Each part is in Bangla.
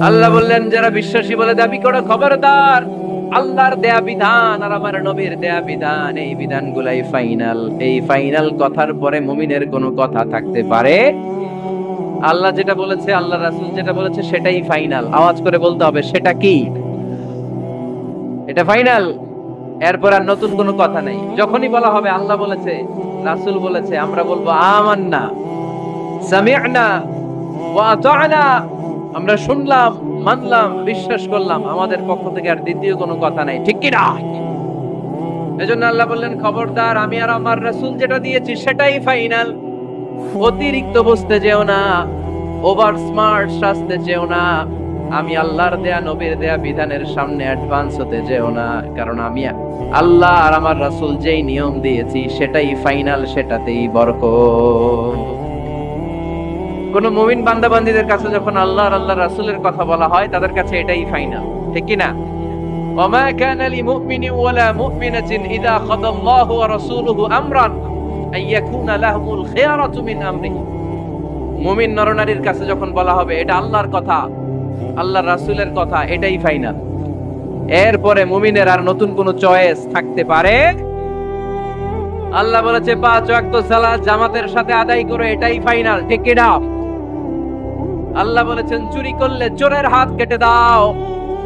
আল্লাহ বললেন যারা বিশ্বাসী বলে দাবি করো খবরদার, আল্লাহর দেয়া বিধান আর আমার নবীর দেয়া বিধান, এই বিধানগুলাই ফাইনাল। এই ফাইনাল কথার পরে মুমিনের কোনো কথা থাকতে পারে? আল্লাহ যেটা বলেছে, আল্লাহ রাসূল যেটা বলেছে সেটাই ফাইনাল। আওয়াজ করে বলতে হবে সেটা কি? এটা ফাইনাল। এরপর আর নতুন কোনো কথা নাই। যখনই বলা হবে আল্লাহ বলেছে, রাসূল বলেছে, আমরা বলবো আমান্না, সামি'না ওয়া আতা'না, আমরা শুনলাম, মানলাম, বিশ্বাস করলাম। আমাদের পক্ষ থেকে আর দ্বিতীয় কোনো কথা নাই, ঠিক কি না? এজন্য আল্লাহ বললেন খবরদার, আমি আর আমার রাসূল যেটা দিয়েছি সেটাই ফাইনাল। অতিরিক্ত বুঝতে যেও না, ওভার স্মার্ট সাজতে যেও না। আমি আল্লাহর দেয়া নবীর দেয়া বিধানের সামনে অ্যাডভান্স হতে যেও না, কারণ আমি আল্লাহ আর আমার রাসূল যেই নিয়ম দিয়েছি সেটাই ফাইনাল, সেটাতেই বরকত। কোন মুমিন বান্দাবান্দীদের কাছে যখন আল্লাহ আর আল্লাহর রাসূলের কথা বলা হয় তাদের কাছে এটাই ফাইনাল, ঠিক কি না? ওমা কানা লিমুমিনিন ওয়ালা মুমিনাতিন ইযা খাদাল্লাহু ওয়া রাসূলুহু আমরান আইয়াকুনা লাহুমুল খিয়ারাতু মিন আমরিহি। মুমিন নরনারীর কাছে যখন বলা হবে এটা আল্লাহর কথা, আল্লাহর রাসূলের কথা, এটাই ফাইনাল। এরপরে মুমিনের আর নতুন কোন চয়েস থাকতে পারে? আল্লাহ বলেছে 5 ওয়াক্ত সালাত জামাতের সাথে আদায় করো, এটাই ফাইনাল, ঠিক কি না? আল্লাহ বলেছেন চুরি করলে চোরের হাত কেটে দাও।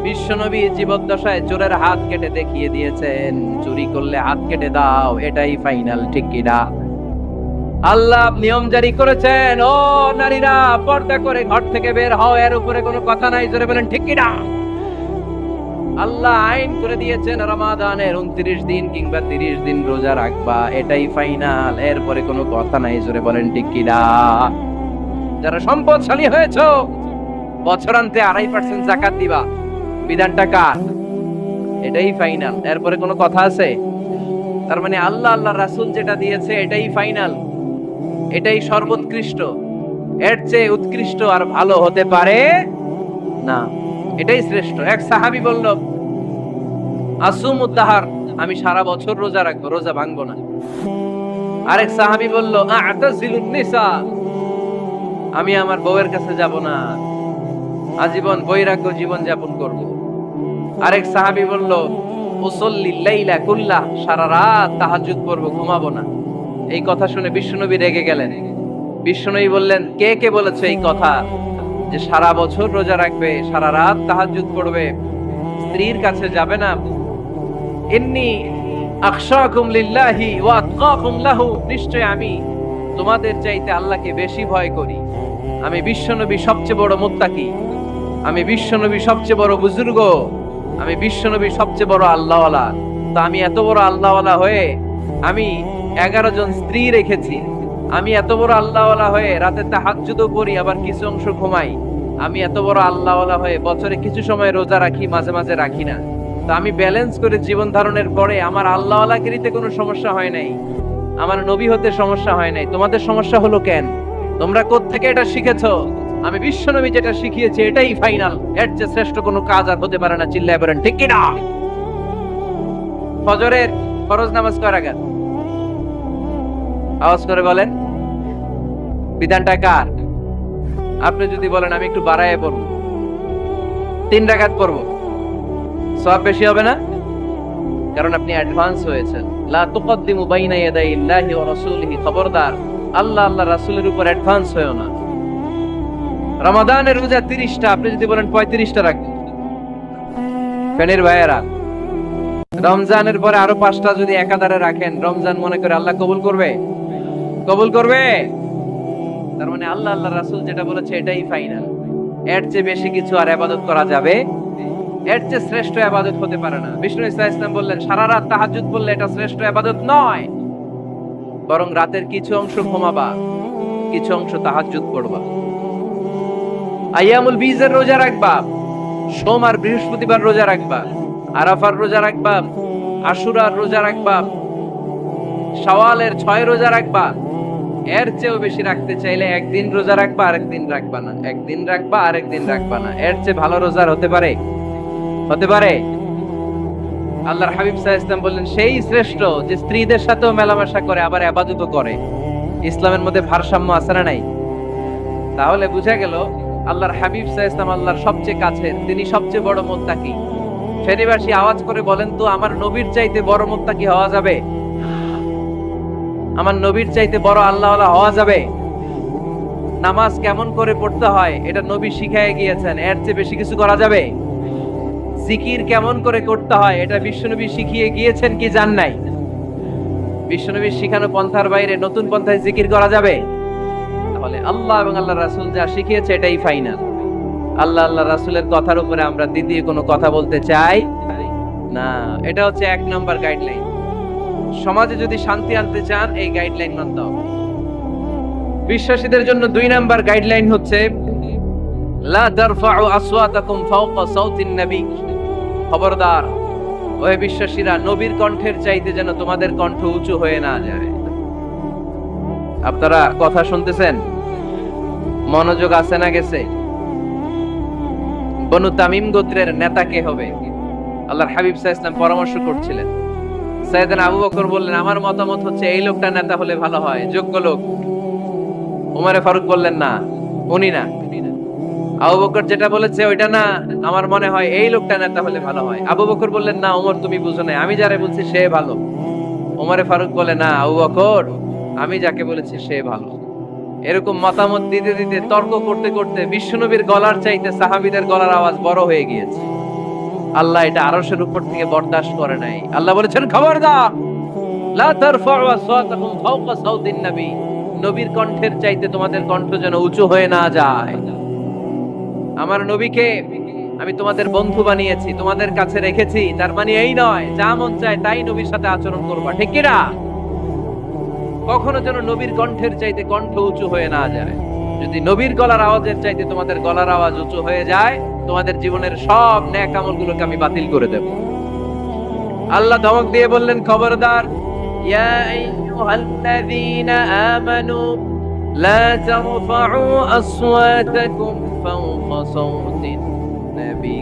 বিশ্বনবী জীবদ্দশায় চোরের হাত কেটে দেখিয়ে দিয়েছেন, চুরি করলে হাত কেটে দাও, এটাই ফাইনাল, ঠিক কি না? আল্লাহ নিয়ম জারি করেছেন, ও নারীরা পর্দা করে ঘর থেকে বের হও, এর উপরে কোনো কথা নাই, জোরে বলেন ঠিক কি না? আল্লাহ আইন করে দিয়েছেন রমাদানের 29 দিন কিংবা 30 দিন রোজা রাখবা, এটাই ফাইনাল, এরপরে কোনো কথা নাই, জোরে বলেন ঠিক কি না? যারা সম্পদশালী হয়েছো বছরান্তে 2.5% যাকাত দিবা, বিধানটা কার? এটাই ফাইনাল, এরপরে কোনো কথা আছে? তার মানে আল্লাহ আল্লাহর রাসূল যেটা দিয়েছে এটাই ফাইনাল, এটাই সর্বোৎকৃষ্ট। এর চেয়ে উৎকৃষ্ট আর ভালো হতে পারে না, এটাই শ্রেষ্ঠ। এক সাহাবী বলল আসুমুদ দাহার, আমি সারা বছর রোজা রাখবো, রোজা ভাঙবো না। আরেক সাহাবী বলল আ'তাজিলুন নিসা, আমি আমার বউয়ের কাছে যাব না, আজীবন বৈরাগ্য জীবন যাপন করব। আরেক সাহাবী বলল উসাল্লিল লাইলা কুল্লাহ, সারা রাত তাহাজ্জুদ পড়ব, ঘুমাবো না। এই কথা শুনে বিশ্বনবী রেগে গেলেন। বিশ্বনবী বললেন কে কে বলেছে এই কথা যে সারা বছর রোজা রাখবে, সারা রাত তাহাজ্জুদ পড়বে, স্ত্রীর কাছে যাবে না? ইন্নী আখশাকুম লিল্লাহি ওয়া আতকাকুম লাহু, নিশ্চয় আমি তোমাদের চাইতে আল্লাহকে বেশি ভয় করি। আমি বিশ্বনবী সবচেয়ে বড় মুত্তাকি, আমি বিশ্বনবী সবচেয়ে বড় বুজুর্গ, আমি বিশ্বনবী সবচেয়ে বড় আল্লাহওয়ালা। তো আমি এত বড় আল্লাহওয়ালা হয়ে আমি 11 জন স্ত্রী রেখেছি, আমি এত বড় আল্লাহওয়ালা হয়ে রাতে তাহাজ্জুদও পড়ি, আবার কিছু অংশ ঘুমাই। আমি এত বড় আল্লাহওয়ালা হয়ে বছরে কিছু সময় রোজা রাখি, মাঝে মাঝে রাখি না। তো আমি ব্যালেন্স করে জীবন ধারণের পরে আমার আল্লাহওয়ালাগিরিতে কোনো সমস্যা হয় নাই, আমার নবী হতে সমস্যা হয় নাই। তোমাদের সমস্যা হলো কেন? তোমরা কোত্থেকে এটা শিখেছো? আমি বিশ্বনবী যেটা শিখিয়েছি এটাই ফাইনাল, এর চেয়ে শ্রেষ্ঠ কোনো কাজ আর হতে পারে না। চিল্লায় বলেন ঠিক কি না? ফজরের ফরজ নামাজ কয় রাকাত? আওয়াজ করে বলেন, বিধানটা কার? আপনি যদি বলেন আমি একটু বাড়ায় পড়ব, 3 রাকাত পড়ব, সওয়াব বেশি হবে না? কারণ আপনি অ্যাডভান্স হয়েছেন। লা তুকদ্দিমু বাইনা ইয়াদাইল্লাহি ওয়া রাসূলিহি, খবরদার আল্লাহ আল্লাহ রাসূলের উপর অ্যাডভান্স হয়ো না। রমাদানের রোজা 30টা, আপনি যদি বলেন 35টা রাখবেন, ফেনের ভাইয়েরা, রমজানের পরে আরো 5টা যদি একাধারে রাখেন, রমজান মনে করে আল্লাহ কবুল করবে? কবুল করবে? তার মানে আল্লাহ আল্লাহ রাসূল যেটা বলেছে এটাই ফাইনাল। এর চেয়ে বেশি কিছু আর ইবাদত করা যাবে, এর চেয়ে শ্রেষ্ঠ ইবাদত হতে পারে না। বিষ্ণু ইসলাম বললেন সারা রাত তাহাজ্জুদ পড়লে এটা শ্রেষ্ঠ ইবাদত নয়, বরং রাতের কিছু অংশ ঘুমাবা, কিছু অংশ তাহাজ্জুদ পড়বা। আইয়ামুল বীজের রোজা রাখবা, সোম আর বৃহস্পতিবার রোজা রাখবা, আরাফার রোজা রাখবা, আশুরার রোজা রাখবা, শাওয়ালের 6 রোজা রাখবা। এর চেয়েও বেশি রাখতে চাইলে একদিন রোজা রাখবা, আরেকদিন রাখবা না, একদিন রাখবা, আরেকদিন রাখবা না। এর চেয়ে ভালো রোজার হতে পারে? হতে পারে? আল্লাহর হাবিব সাল্লাল্লাহু আলাইহি ওয়াসাল্লাম বললেন সেই শ্রেষ্ঠ যে স্ত্রীদের সাথেও মেলামেশা করে আবার ইবাদতও করে। ইসলামের মধ্যে ভারসাম্য আছে না নাই? তাহলে বুঝা গেল আল্লাহর হাবিব সাল্লাল্লাহু আলাইহি ওয়াসাল্লাম আল্লাহর সবচেয়ে কাছের, তিনি সবচেয়ে বড় মুত্তাকি। ফেরিবাসী আওয়াজ করে বলেন তো, আমার নবীর চাইতে বড় মুত্তাকি হওয়া যাবে? আমার নবীর চাইতে বড় আল্লাহওয়ালা হওয়া যাবে? নামাজ কেমন করে পড়তে হয় এটা নবী শিখায় গিয়েছেন, এর চেয়ে বেশি কিছু করা যাবে? জিকির কেমন করে করতে হয় এটা বিশ্বনবী শিখিয়ে গিয়েছেন কি জান নাই? বিশ্বনবীর শিখানো পন্থার বাইরে নতুন পন্থায় জিকির করা যাবে? তাহলে আল্লাহ এবং আল্লাহ রাসূল যা শিখিয়েছে এটাই ফাইনাল। আল্লাহ আল্লাহ রাসূলের কথার উপরে আমরা দ্বিতীয় কোনো কথা বলতে চাই না। এটা হচ্ছে 1 নম্বর গাইডলাইন। সমাজে যদি শান্তি আনতে চান এই গাইডলাইন মানতে হবে। বিশ্বাসীদের জন্য 2 নম্বর গাইডলাইন হচ্ছে লা তারফাউ আসওয়াতাকুম ফাওকা সাউতিন নবী। খবরদার ওহে বিশ্বাসীরা, নবীর কণ্ঠের চাইতে যেন তোমাদের কণ্ঠ উঁচু হয়ে না যায়। আপনারা কথা শুনতেছেন? মনোযোগ আছে না গেছে? বনু তামিম গোত্রের নেতা কে হবে? আল্লাহর হাবিব সাল্লাল্লাহু আলাইহি ওয়াসাল্লাম পরামর্শ করছিলেন। সাইয়েদনা আবু বকর বললেন, আমার মতামত হচ্ছে এই লোকটা নেতা হলে ভালো হয়, যোগ্য লোক। ওমরে ফারুক বললেন, না, উনি না। আবু বকর যেটা বলেছে ওইটা না, আমার মনে হয় এই লোকটা নেতা হলে ভালো হয়। আবু বকর বললেন, না ওমর তুমি বুঝো না, আমি যারে বলছি সে ভালো। ওমরে ফারুক বলে, না আবু বকর, আমি যাকে বলেছি সে ভালো। এরকম মতামত দিতে দিতে, তর্ক করতে করতে বিশ্বনবীর গলার চাইতে সাহাবীদের গলার আওয়াজ বড় হয়ে গিয়েছে। আল্লাহ এটা আরশের উপর থেকে বরদাস্ত করে নাই। আল্লাহ বলেছেন, খবরদার, লা তারফাউ আসওয়াতাকুম ফাওকা সাউতিন নবী। নবীর কণ্ঠের চাইতে তোমাদের কণ্ঠ যেন উঁচু হয়ে না যায়। আমার নবীকে আমি তোমাদের বন্ধু বানিয়েছি, তোমাদের কাছে রেখেছি, তার মানে এই নয় যা মন চায় তাই নবীর সাথে আচরণ করবা, ঠিক কি না? কখনো যেন নবীর কণ্ঠের চাইতে কণ্ঠ উঁচু হয়ে না যায়। যদি নবীর গলার আওয়াজের চাইতে তোমাদের গলার আওয়াজ উঁচু হয়ে যায়, তোমাদের জীবনের সব নেক আমলগুলোকে আমি বাতিল করে দেব। আল্লাহ ধমক দিয়ে বললেন, খবরদার, ইয়া আইয়ুহাল্লাযীনা আমানু লা তারফাউ আসওয়াতাকুম ফাওকা সাওতিন নবী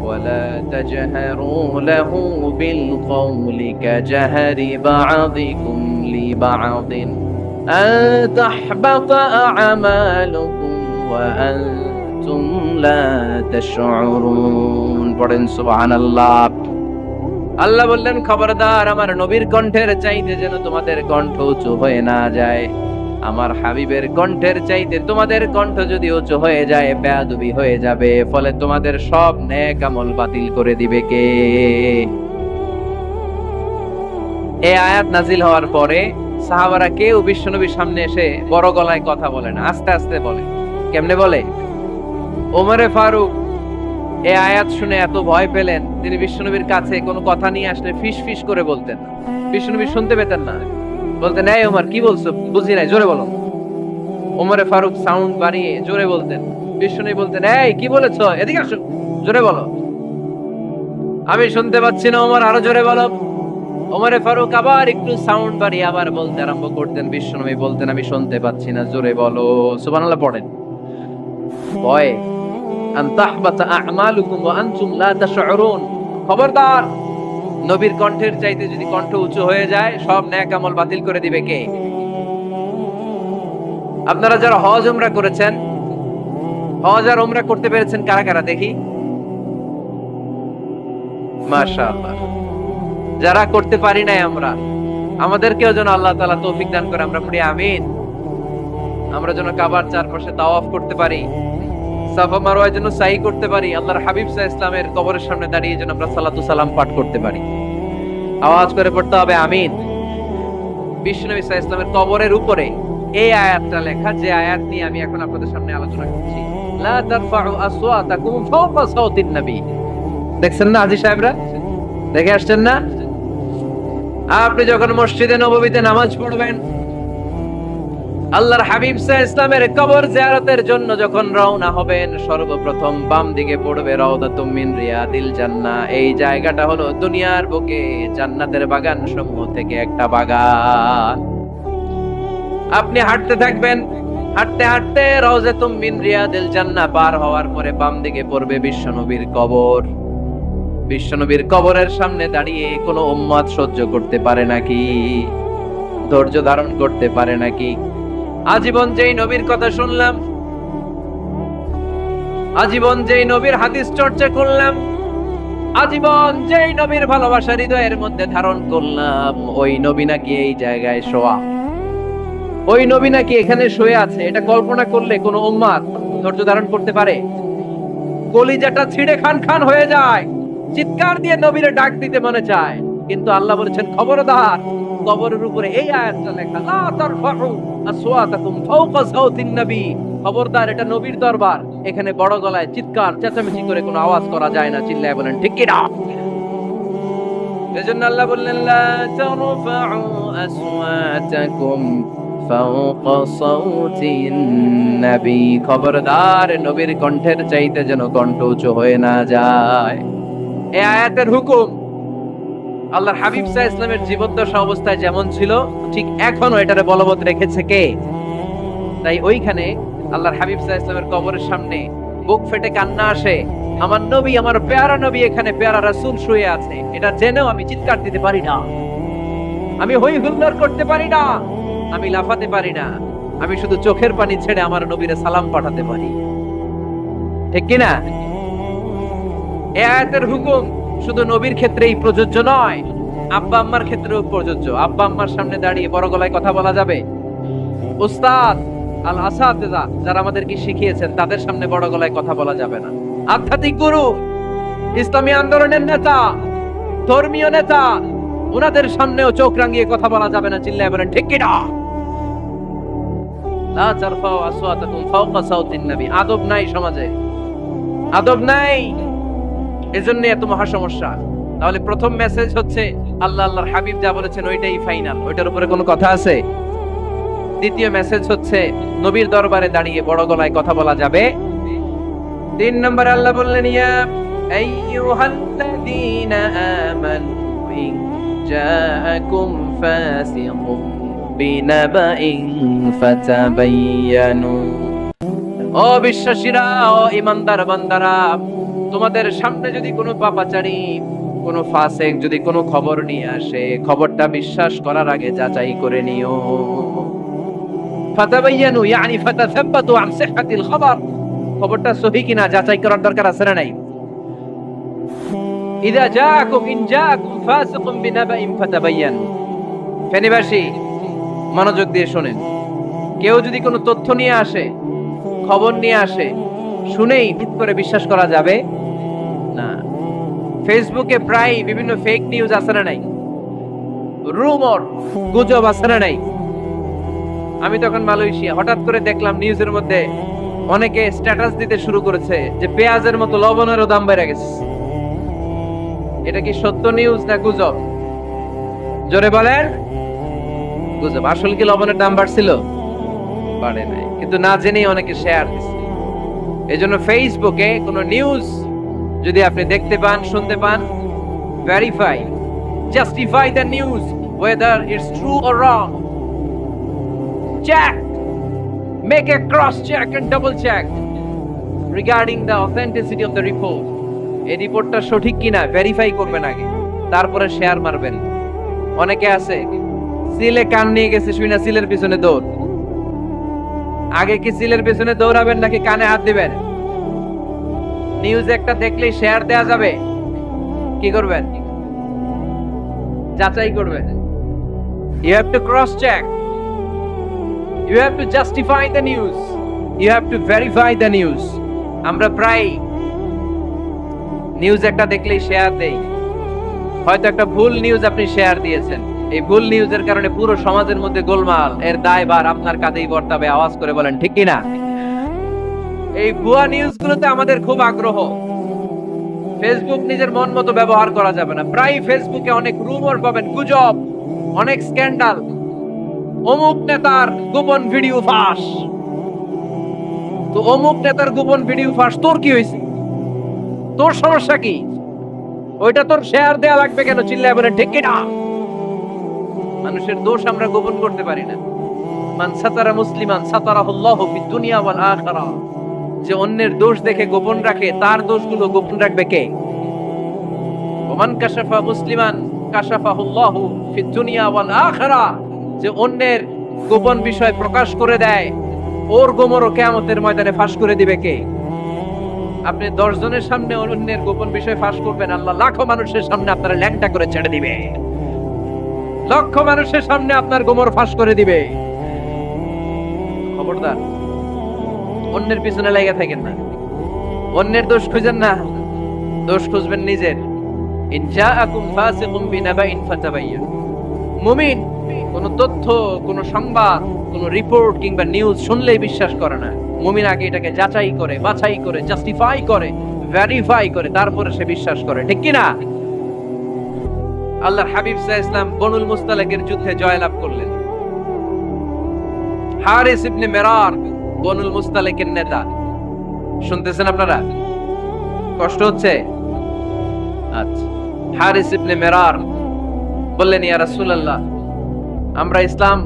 ওয়া লা তাজহারু লাহু বিল কওলি কাজহারি বা'দিকুম লিবা'দিন আন তাহবাতা আ'মালুকুম ওয়া আনতুম লা তাশউরুন। পড়েন সুবহানাল্লাহ। আল্লাহ বললেন, খবরদার, আমার নবীর কণ্ঠের চাইতে যেন তোমাদের কণ্ঠ উঁচু হয়ে না যায়। আমার হাবিবের কণ্ঠের চাইতে তোমাদের কণ্ঠ যদি উঁচু হয়ে যায়, বেয়াদবি হয়ে যাবে, ফলে তোমাদের সব নেক আমল বাতিল করে দিবে কে? এই আয়াত নাজিল হওয়ার পরে সাহাবারা কেউ বিশ্বনবীর সামনে এসে বড় গলায় কথা বলে না, আস্তে আস্তে বলে। কেমনে বলে? ওমরে ফারুক এই আয়াত শুনে এত ভয় পেলেন, তিনি বিশ্বনবীর কাছে কোনো কথা নিয়ে আসলে ফিস ফিস করে বলতেন। বিশ্বনবী শুনতে পেতেন না, বলতেন, এই ওমর কি বলছো, বুঝি নাই, জোরে বলো। ওমরে ফারুক সাউন্ড বাড়িয়ে জোরে বলতেন। বিশ্বনবী বলতেন, এই কি বলেছো, এদিকে আসো, জোরে বলো। আমি শুনতে পাচ্ছি না, ওমর আরো জোরে বলো। ওমরে ফারুক আবার একটু সাউন্ড বাড়িয়ে আবার বলতে আরম্ভ করতেন। বিশ্বনবী বলতেন, আমি শুনতে পাচ্ছি না, জোরে বলো। সুবহানাল্লাহ পড়েন। ভয় আন তাহবাতা আ'মালুকুম ওয়া আনতুম লা তাশউরুন। খবরদার, নবীর কণ্ঠের চাইতে যদি কণ্ঠ উঁচু হয়ে যায়, সব নেক আমল বাতিল করে দিবে কে? আপনারা যারা হজ উমরা করেছেন, হজ আর উমরা করতে পেরেছেন কারা কারা দেখি? মাশাআল্লাহ। যারা করতে পারি নাই আমরা, আমাদেরকেও যেন আল্লাহ তাআলা তৌফিক দান করে, আমরা পড়ি আমিন। আমরা যেন কাবার চারপাশে তাওয়াফ করতে পারি, সাফা মারওয়ায় যেন সাই করতে পারি, আল্লাহর হাবিব সাল্লাল্লাহু আলাইহি ওয়াসাল্লামের কবরের সামনে দাঁড়িয়ে যেন আমরা সালাতু সালাম পাঠ করতে পারি। আওয়াজ করে পড়তে হবে আমিন। বিশ্বনবী সাল্লাল্লাহু আলাইহি ওয়াসাল্লামের কবরের উপরে এই আয়াতটা লেখা, যে আয়াত নিয়ে আমি এখন আপনাদের সামনে আলোচনা করছি। লা তারফাউ আসওয়াতাকুম ফাওকা সাওতিন নবী। দেখছেন না হাজী সাহেবরা? দেখে আসছেন না? আপনি যখন মসজিদে নববীতে নামাজ পড়বেন, আল্লাহর হাবিব সাল্লাল্লাহু আলাইহি ওয়াসাল্লামের কবর জিয়ারতের জন্য যখন রওনা হবেন, সর্বপ্রথম বাম দিকে পড়বে রাউদাতুম মিন রিয়াদিল জান্নাহ। এই জায়গাটা হলো দুনিয়ার বুকে জান্নাতের বাগান সমূহ থেকে একটা বাগান। আপনি হাঁটতে থাকবেন, হাঁটতে হাঁটতে রাউদাতুম মিন রিয়াদিল জান্নাহ পার হওয়ার পরে বাম দিকে পড়বে বিশ্বনবীর কবর। বিশ্বনবীর কবরের সামনে দাঁড়িয়ে কোনো উম্মত সহ্য করতে পারে নাকি? ধৈর্য ধারণ করতে পারে নাকি? আজীবন যেই নবীর কথা শুনলাম, আজীবন যেই নবীর হাদিস চর্চা করলাম, আজীবন যেই নবীর ভালোবাসা হৃদয়ের মধ্যে ধারণ করলাম, ওই নবী নাকি এই জায়গায় শোয়া, ওই নবী নাকি এখানে শুয়ে আছে। এটা কল্পনা করলে কোন উম্মাত ধৈর্য ধারণ করতে পারে? কলিজাটা ছিঁড়ে খান খান হয়ে যায়, চিৎকার দিয়ে নবীরে ডাক দিতে মনে চায়। কিন্তু আল্লাহ বলেছেন খবরদার, কবরের উপরে এই আয়াতটা লেখা, লা তারফাউ আসওয়াতাকুম ফাওকা সাওতিন নবী, খবরদার এটা নবীর দরবার, এখানে বড় গলায় চিৎকার চেঁচামেচি করে কোনো আওয়াজ করা যায় না। চিল্লায় বলেন ঠিক কি না? এজন্য আল্লাহ বললেন লা তারফাউ আসওয়াতাকুম ফাওকা সাওতিন নবী, খবরদার নবীর কণ্ঠের চাইতে যেন কণ্ঠ উঁচু হয়ে না যায়। এই আয়াতের হুকুম আল্লাহর হাবিব সাল্লাল্লাহু আলাইহি ওয়াসাল্লামের জীবদ্দশা অবস্থায় যেমন ছিল ঠিক এখনো এটারে বলবৎ রেখেছে কে? তাই ওইখানে আল্লাহর হাবিব সাল্লাল্লাহু আলাইহি ওয়াসাল্লামের কবরের সামনে বুক ফেটে কান্না আসে, আমার নবী, আমার পেয়ারা নবী এখানে, পেয়ারা রাসূল শুয়ে আছে, এটা জেনেও আমি চিৎকার দিতে পারি না, আমি হই হুল্লোড় করতে পারি না, আমি লাফাতে পারি না, আমি শুধু চোখের পানি ছেড়ে আমার নবীরে সালাম পাঠাতে পারি। ঠিক কি না? এই আয়াতের হুকুম শুধু নবীর ক্ষেত্রেই প্রযোজ্য নয়, আব্বা আম্মার ক্ষেত্রেও প্রযোজ্য। আব্বা আম্মার সামনে দাঁড়িয়ে বড় গলায় কথা বলা যাবে? উস্তাদ আল আসাতিজা যারা আমাদেরকে শিখিয়েছেন তাদের সামনে বড় গলায় কথা বলা যাবে না। আধ্যাত্মিক গুরু, ইসলামী আন্দোলনের নেতা, ধর্মীয় নেতা, ওনাদের সামনেও চোখ রাঙিয়ে কথা বলা যাবে না। চিল্লায় বলেন ঠিক কি না? লা তারফাউ আসওয়াতাকুম ফাওকা সাওতিন নবী। আদব নাই সমাজে, আদব নাই, এজন্য এত মহা সমস্যা। তাহলে প্রথম মেসেজ হচ্ছে আল্লাহ আল্লাহর হাবিব যা বলেছেন ওইটাই ফাইনাল, ওইটার উপরে কোনো কথা আছে? দ্বিতীয় মেসেজ হচ্ছে নবীর দরবারে দাঁড়িয়ে বড় গলায় কথা বলা যাবে। 3 নম্বর আল্লাহ বললেন ইয়া আইয়ুহাল্লাযীনা আমানু ইন জাআকুম ফাসিকুম বিনাবাইন ফাতাবায়ানু। ও বিশ্বাসীরা, ও ঈমানদার বান্দারা, তোমাদের সামনে যদি কোনো পাপাচারী, কোনো ফাসিক যদি কোনো খবর নিয়ে আসে, খবরটা বিশ্বাস করার আগে যাচাই করে নিও। ফাতাবায়ানু ইয়ানি ফাতাসাব্বাতু আন সিহহাতিল খবর, খবরটা সহিহ কিনা যাচাই করার দরকার আছে না নাই? ইন জাআকুম ফাসিকুম বিনাবাইন ফাতাবায়ানু। ফেনীবাসী মনোযোগ দিয়ে শুনেন, কেউ যদি কোনো তথ্য নিয়ে আসে, খবর নিয়ে আসে, শুনেই ঠিক করে বিশ্বাস করা যাবে না। ফেসবুকে প্রায় বিভিন্ন ফেক নিউজ আছে না নাই? রুমর, গুজব আছে না নাই? আমি তখন মালয়েশিয়া, হঠাৎ করে দেখলাম নিউজের মধ্যে অনেকে স্ট্যাটাস দিতে শুরু করেছে যে পেঁয়াজের মতো লবণেরও দাম বেড়ে গেছে। এটা কি সত্য নিউজ না গুজব? জোরে বলেন। গুজব। আসলে কি লবণের দাম বাড়ছিল? বাড়ে নাই, কিন্তু না জেনেই অনেকে শেয়ার দিচ্ছে। এজন্য ফেসবুকে কোনো নিউজ যদি আপনি দেখতে পান, শুনতে পান, verify, justify the news whether it's true or wrong. Check, make a cross check and double check regarding the authenticity of the report. এই রিপোর্টটা সঠিক কিনা ভেরিফাই করবেন আগে, তারপরে শেয়ার মারবেন। অনেকে আছে সিলে কান নিয়ে গেছে, শুই না সিলের পিছনে দৌড়। আগে কি সিলের পিছনে দৌড়াবেন নাকি কানে হাত দিবেন? নিউজ একটা দেখলেই শেয়ার দেয়া যাবে? কি করবেন? যাচাই করবেন। You have to cross check. You have to justify the news. You have to verify the news. আমরা প্রায় নিউজ একটা দেখলেই শেয়ার দেই। হয়তো একটা ভুল নিউজ আপনি শেয়ার দিয়েছেন, এই ভুল নিউজের কারণে পুরো সমাজের মধ্যে গোলমাল, এর দায়ভার আপনার কাঁধেই বর্তাবে। আওয়াজ করে বলেন ঠিক কিনা? এই ভুয়া নিউজগুলোতে আমাদের খুব আগ্রহ। ফেসবুক নিজের মন মতো ব্যবহার করা যাবে না। প্রায় ফেসবুকে অনেক রুমর পাবেন, গুজব, অনেক স্ক্যান্ডাল। অমুক নেতার গোপন ভিডিও ফাঁস। তো অমুক নেতার গোপন ভিডিও ফাঁস, তোর কি হয়েছে? তোর সমস্যা কি? ওইটা তোর শেয়ার দেয়া লাগবে কেন? চিল্লায় বলেন ঠিক কিনা? মানুষের দোষ আমরা গোপন করতে পারি না। মান সাতারা মুসলিমান সাতারাহুল্লাহু ফিদ দুনিয়া ওয়াল আখিরাহ। যে অন্যের দোষ দেখে গোপন রাখে, তার দোষগুলো গোপন রাখবে কে? ওমান কাশাফা মুসলিমান কাশাফাহুল্লাহু ফিদ দুনিয়া ওয়াল আখিরাহ। যে অন্যের গোপন বিষয় প্রকাশ করে দেয়, ওর গোমরও কিয়ামতের ময়দানে ফাঁস করে দিবে কে? আপনি 10 জনের সামনে অন্যের গোপন বিষয় ফাঁস করবেন, আল্লাহ লাখো মানুষের সামনে আপনার ল্যাংটা করে ছেড়ে দিবে, লক্ষ মানুষের সামনে আপনার গোমর ফাঁস করে দিবে। খবরদার, অন্যের পিছনে লেগে থাকেন না, অন্যের দোষ খুঁজেন না, দোষ খুঁজবেন নিজের। ইন জাআকুম ফাসিকুম বিনাবাইন ফাতাবায়্যান। মুমিন কোন তথ্য, কোন সংবাদ, কোন রিপোর্ট কিংবা নিউজ শুনলেই বিশ্বাস করে না। মুমিন আগে এটাকে যাচাই করে, বাছাই করে, জাস্টিফাই করে, ভেরিফাই করে, তারপরে সে বিশ্বাস করে, ঠিক কি না? আল্লাহর হাবিব সাল্লাল্লাহু আলাইহি ওয়াসাল্লাম বনুল মুস্তালিকের যুদ্ধে জয়লাভ করলেন। হারিস ইবনে মিরার বনুল মুস্তালিকের নেতা। শুনতেছেন আপনারা? কষ্ট হচ্ছে? আচ্ছা। হারিস ইবনে মিরার বললেন, ইয়া রাসূলুল্লাহ, আমরা ইসলাম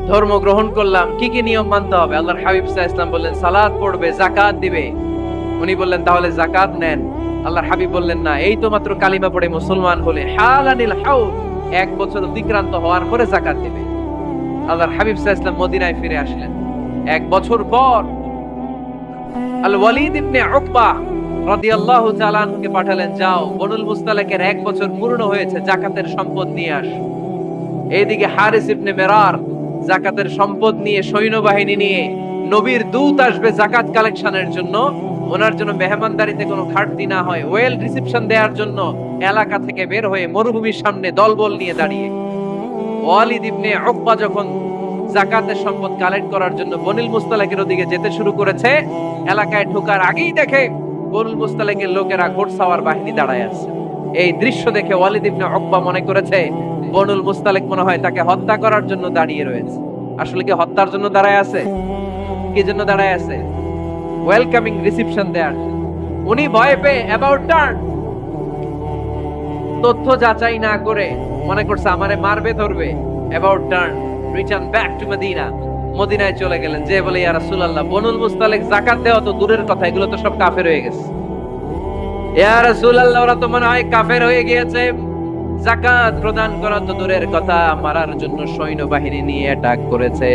ধর্ম গ্রহণ করলাম, কি কি নিয়ম মানতে হবে? আল্লাহর হাবিব সাল্লাল্লাহু আলাইহি ওয়াসাল্লাম বললেন, সালাত পড়বে, যাকাত দিবে। উনি বললেন, তাহলে যাকাত নেন। আল্লাহর হাবিব বললেন, না, এই তো মাত্র কালিমা পড়ে মুসলমান হলে হালানিল হাউল, 1 বছর অতিক্রান্ত হওয়ার পরে যাকাত দিবে। আল্লাহর হাবিব সাল্লাল্লাহু আলাইহি ওয়াসাল্লাম মদিনায় ফিরে আসলেন। 1 বছর পর আল ওয়ালিদ ইবনে উকবা রাদিয়াল্লাহু তাআলা আনহুকে পাঠালেন, যাও বনুল মুস্তালিকের 1 বছর পূর্ণ হয়েছে, যাকাতের সম্পদ নিয়ে আস। এইদিকে হারিস ইবনে মিরার যাকাতের সম্পদ নিয়ে, সৈন্যবাহিনী নিয়ে, নবীর দূত আসবে যাকাত কালেকশনের জন্য, ওনার জন্য মেহমানদারিতে কোনো ঘাটতি না হয়, ওয়েল রিসেপশন দেওয়ার জন্য এলাকা থেকে বের হয়ে মরুভূমির সামনে দলবল নিয়ে দাঁড়িয়ে। ওয়ালিদ ইবনে উকবা যখন যাকাতের সম্পদ কালেক্ট করার জন্য বনুল মুস্তালিকের ওদিকে যেতে শুরু করেছে, এলাকায় ঢোকার আগেই দেখে বনুল মুস্তালিকের লোকেরা ঘোড়সাওয়ার বাহিনী দাঁড়ায় আছে। এই দৃশ্য দেখে ওয়ালিদ ইবনে উকবা মনে করেছে বনুল মুস্তালিক মনে হয় তাকে হত্যা করার জন্য দাঁড়িয়ে রয়েছে। আসলে কি হত্যার জন্য দাঁড়ায় আছে? কি জন্য দাঁড়ায় আছে? ওয়েলকামিং রিসেপশন দেয়ার। উনি ভয় পেয়ে অ্যাবাউট টার্ন, তথ্য যাচাই না করে মনে করছে আমারে মারবে, ধরবে, about turn, return back to Medina. মদিনায় চলে গেলেন, যে বলে, ইয়া রাসূলুল্লাহ, বনুল মুস্তালিক যাকাত দেওয়া তো দূরের কথা, এগুলো তো সব কাফের হয়ে গেছে। ইয়া রাসূলুল্লাহ, ওরা তো মনে হয় কাফের হয়ে গিয়েছে, যাকাত প্রদান করা তো দূরের কথা, মারার জন্য সৈন্যবাহিনী নিয়ে অ্যাটাক করেছে।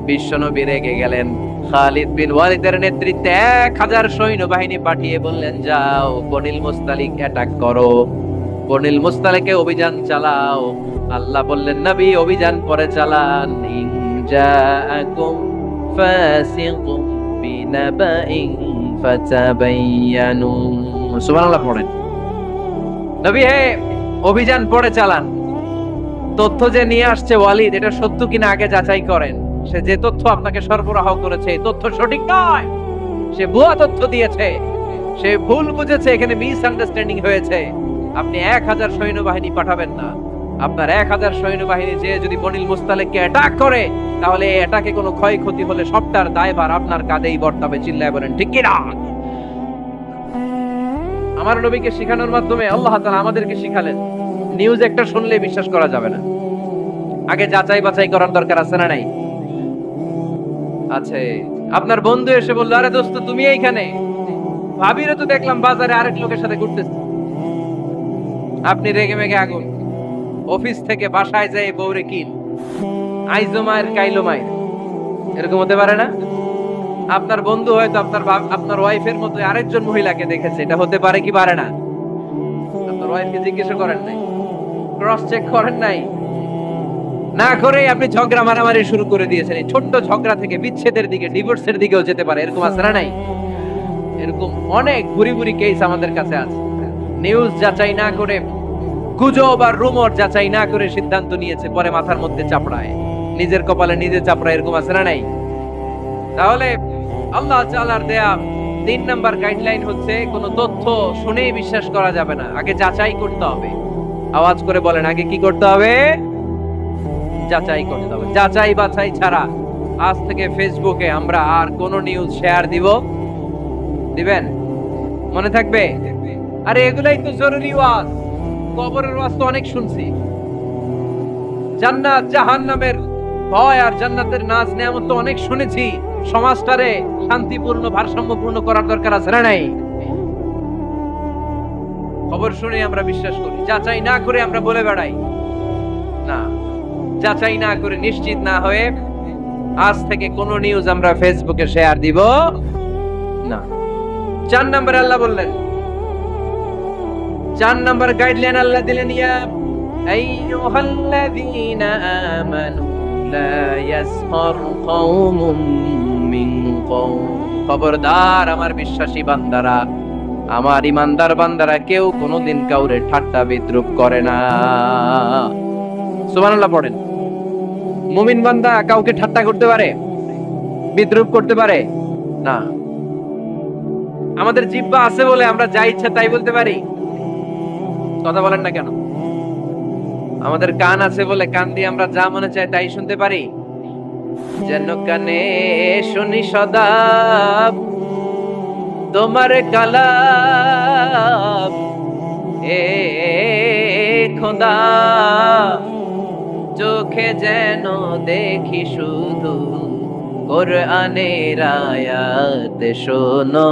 বিশ্বনবী রেগে গেলেন। খালিদ বিন ওয়ালিদের নেতৃত্বে 1000 সৈন্যবাহিনী পাঠিয়ে বললেন, যাও বনুল মুস্তালিক অ্যাটাক করো, বনুল মুস্তালিকে অভিযান চালাও। আল্লাহ বললেন, নবী অভিযান পরে চালান। ইন জাআকুম ফাসিকুম বিনাবাইন ফাতাবায়ানু। সুবহানাল্লাহ পড়েন। নবী হে, অভিযান পরে চালান। তথ্য যে নিয়ে আসছে ওয়ালিদ, এটা সত্য কিনা আগে যাচাই করেন। সে যে তথ্য আপনাকে সরবরাহ করেছে, এই তথ্য সঠিক নয়, সে ভুয়া তথ্য দিয়েছে, সে ভুল বুঝেছে, এখানে মিসআন্ডারস্ট্যান্ডিং হয়েছে। আপনি 1000 সৈন্যবাহিনী পাঠাবেন না। আপনার 1000 সৈন্যবাহিনী যে যদি বনুল মুস্তালিককে অ্যাটাক করে, তাহলে এই অ্যাটাকে কোনো ক্ষয়ক্ষতি হলে সবটার দায়ভার আপনার কাঁধেই বর্তাবে। চিল্লায় বলেন ঠিক কিনা? আমার নবীকে শিখানোর মাধ্যমে আল্লাহ তাআলা আমাদেরকে শিখালেন, নিউজ একটা শুনলে বিশ্বাস করা যাবে না, আগে যাচাই বাছাই করার দরকার আছে না নাই? আছে। আপনার বন্ধু এসে বলল, আরে দোস্ত তুমি এইখানে, ভাবিরে তো দেখলাম বাজারে আরেক লোকের সাথে ঘুরতেছে। আপনি রেগে মেগে আগুন। অফিস থেকে বাসায় যায় বউরে কিল, আইজো মায়ের কাইলো মায়ের, এরকম হতে পারে না? আপনার বন্ধু হয়তো আপনার ওয়াইফের মতো আরেকজন মহিলাকে দেখেছে, এটা হতে পারে কি পারে না? আপনার ওয়াইফকে জিজ্ঞেস করেন নাই, ক্রস চেক করেন নাই, না করে আপনি ঝগড়া মারামারি শুরু করে দিয়েছেন। এই ছোট্ট ঝগড়া থেকে বিচ্ছেদের দিকে, ডিভোর্সের দিকেও যেতে পারে, এরকম আছে না নাই? এরকম অনেক বুড়ি বুড়ি কেস আমাদের কাছে আছে। নিউজ যাচাই না করে, গুজব আর রুমর যাচাই না করে সিদ্ধান্ত নিয়েছে, পরে মাথার মধ্যে চাপড়ায়, নিজের কপালে নিজে চাপড়ায়, এরকম আছে না নাই? তাহলে আল্লাহ তাআলার দেয়া 3 নাম্বার গাইডলাইন হচ্ছে, কোন তথ্য শুনেই বিশ্বাস করা যাবে না, আগে যাচাই করতে হবে। আওয়াজ করে বলেন, আগে কি করতে হবে? যাচাই করতে হবে। যাচাই বাছাই ছাড়া আজ থেকে ফেসবুকে আমরা আর কোন নিউজ শেয়ার দিবেন? মনে থাকবে? আরে এগুলাই তো জরুরি ওয়াজ। কবরের ওয়াজ তো অনেক শুনছি, জান্নাত জাহান্নামের ভয় আর জান্নাতের নাজ নেয়ামত তো অনেক শুনেছি। সমাজটারে শান্তিপূর্ণ, ভারসাম্যপূর্ণ করার দরকার আছে না নাই? খবর শুনে আমরা বিশ্বাস করি, যাচাই না করে আমরা বলে বেড়াই না। যাচাই না করে, নিশ্চিত না হয়ে আজ থেকে কোন নিউজ আমরা ফেসবুকে শেয়ার দিব না। 4 নম্বরে আল্লাহ বললেন, 4 নম্বর গাইডলাইন আল্লাহ দিলেন, ইয়া আইয়ুহাল্লাযীনা আমানু লা ইয়াসখার কওমুম মিন কওম। খবরদার আমার বিশ্বাসী বান্দারা, আমার ইমানদার বান্দারা কেউ কোনোদিন কাউরে ঠাট্টা বিদ্রুপ করে না। সুবহানাল্লাহ পড়েন। মুমিন বান্দা কাউকে ঠাট্টা করতে পারে, বিদ্রুপ করতে পারে না। আমাদের জিহ্বা আছে বলে আমরা যা ইচ্ছা তাই বলতে পারি, কথা বলেন না কেন? আমাদের কান আছে বলে কান দিয়ে আমরা যা মনে চাই তাই শুনতে পারি। যেন কানে শুনি সদা তোমার কালাম, এ খোদা চোখে যেন দেখি শুধু কোরআনের আয়াত। শোনো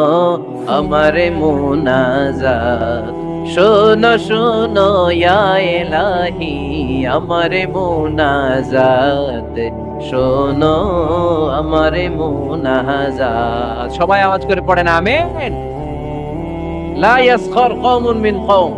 আমার মুনাজাত, শোনো শোনো ইয়া ইলাহি আমার মুনাজাত, শোনো আমার মুনাজাত। সবাই আওয়াজ করে পড়েন আমিন। লা ইয়াসখার কওমুন মিন কওম।